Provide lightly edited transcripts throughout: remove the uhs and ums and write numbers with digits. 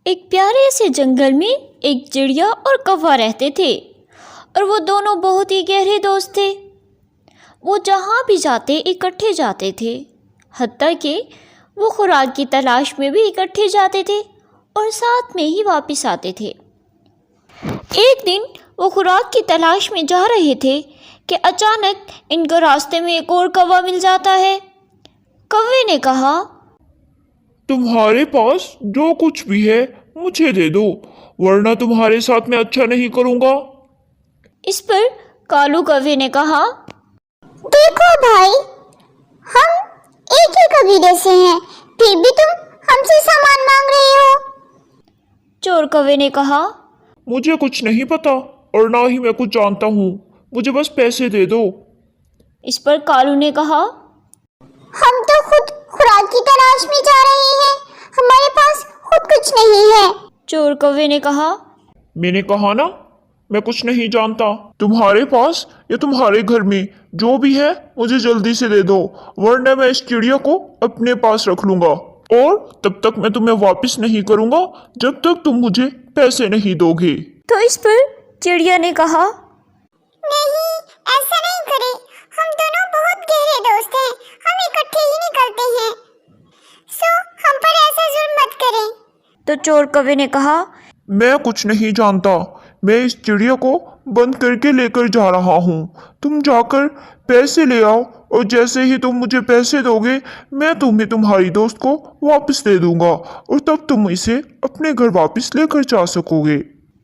एक प्यारे से जंगल में एक चिड़िया और कौवा रहते थे और वो दोनों बहुत ही गहरे दोस्त थे। वो जहाँ भी जाते इकट्ठे जाते थे, हत्ता कि वो खुराक की तलाश में भी इकट्ठे जाते थे और साथ में ही वापस आते थे। एक दिन वो खुराक की तलाश में जा रहे थे कि अचानक इनको रास्ते में एक और कौवा मिल जाता है। कौवे ने कहा, तुम्हारे पास जो कुछ भी है मुझे दे दो, वरना तुम्हारे साथ मैं अच्छा नहीं करूँगा। इस पर कालू कौवे ने कहा, देखो भाई, हम एक ही कबीले से हैं, फिर भी तुम हमसे सामान मांग रहे हो। चोर कौवे ने कहा, मुझे कुछ नहीं पता और ना ही मैं कुछ जानता हूँ, मुझे बस पैसे दे दो। इस पर कालू ने कहा, हम तो खुद खुराक की तलाश में जा रहे हैं, हमारे पास खुद कुछ नहीं है। चोर कौवे ने कहा, मैंने कहा ना, मैं कुछ नहीं जानता। तुम्हारे पास या तुम्हारे घर में जो भी है मुझे जल्दी से दे दो, वरना मैं इस चिड़िया को अपने पास रख लूंगा और तब तक मैं तुम्हें वापस नहीं करूंगा जब तक तुम मुझे पैसे नहीं दोगे। तो इस पर चिड़िया ने कहा, नहीं, ऐसा नहीं करें, हम दोनों बहुत गहरे दोस्त हैं, हम इकट्ठे ही निकलते हैं, सो हम पर ऐसा जुल्म मत करें। तो चोर कौवे ने कहा, मैं कुछ नहीं जानता, मैं इस चिड़िया को बंद करके लेकर जा रहा हूँ। तुम जाकर पैसे ले आओ और जैसे ही तुम मुझे पैसे दोगे मैं तुम्हें तुम्हारी दोस्त को वापस दे दूंगा और तब तुम इसे अपने घर वापस लेकर जा सकोगे।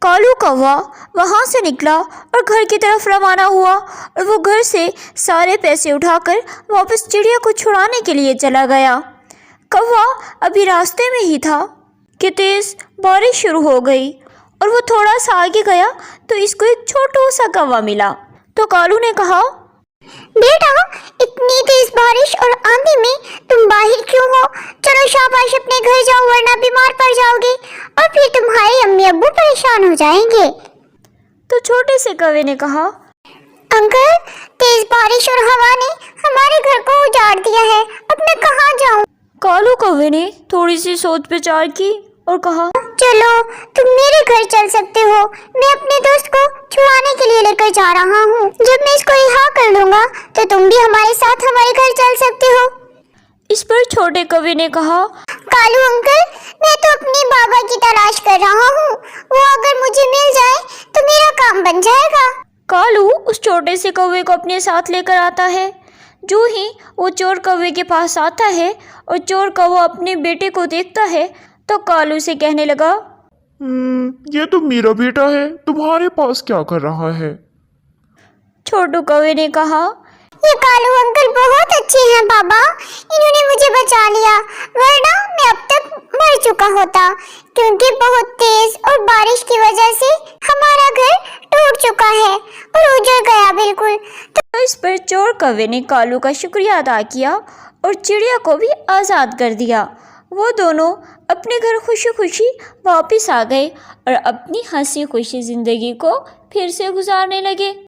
कालू कौवा वहाँ से निकला और घर की तरफ रवाना हुआ और वो घर से सारे पैसे उठाकर वापस चिड़िया को छुड़ाने के लिए चला गया। कौवा अभी रास्ते में ही था कि तेज़ बारिश शुरू हो गई और वो थोड़ा सा आगे गया तो इसको एक छोटा सा कौवा मिला। तो कालू ने कहा, बेटा, इतनी तेज बारिश और आंधी में तुम बाहर क्यों हो? चलो शाबाश, अपने घर जाओ, वरना बीमार पड़ जाओगे और फिर तुम्हारे अम्मी अब्बू परेशान हो जाएंगे। तो छोटे से कौवे ने कहा, अंकल, तेज बारिश और हवा ने हमारे घर को उजाड़ दिया है, अब मैं कहाँ जाऊँ? कालू कौवे ने थोड़ी सी सोच विचार की और कहा, चलो, तुम मेरे घर चल सकते हो, मैं अपने दोस्त को छुड़ाने के लिए लेकर जा रहा हूँ। जब मैं इसको रिहा कर लूंगा तो तुम भी हमारे साथ हमारे घर चल सकते हो। इस पर छोटे कौवे ने कहा, कालू अंकल, मैं तो अपने बाबा की तलाश कर रहा हूँ, वो अगर मुझे मिल जाए तो मेरा काम बन जाएगा। कालू उस छोटे से कौवे को अपने साथ लेकर आता है। जो ही वो चोर कौवे के पास आता है और चोर कौवा अपने बेटे को देखता है तो कालू से कहने लगा, ये तो मेरा बेटा है, तुम्हारे पास क्या कर रहा है? छोटू कौवे ने कहा, ये कालू अंकल बहुत अच्छे हैं बाबा, इन्होंने मुझे बचा लिया, वरना मैं अब तक मर चुका होता, क्योंकि बहुत तेज और बारिश की वजह से हमारा घर टूट चुका है और उजड़ गया बिल्कुल। तो इस पर चोर कौवे ने कालू का शुक्रिया अदा किया और चिड़िया को भी आज़ाद कर दिया। वो दोनों अपने घर खुशी खुशी वापस आ गए और अपनी हंसी खुशी ज़िंदगी को फिर से गुजारने लगे।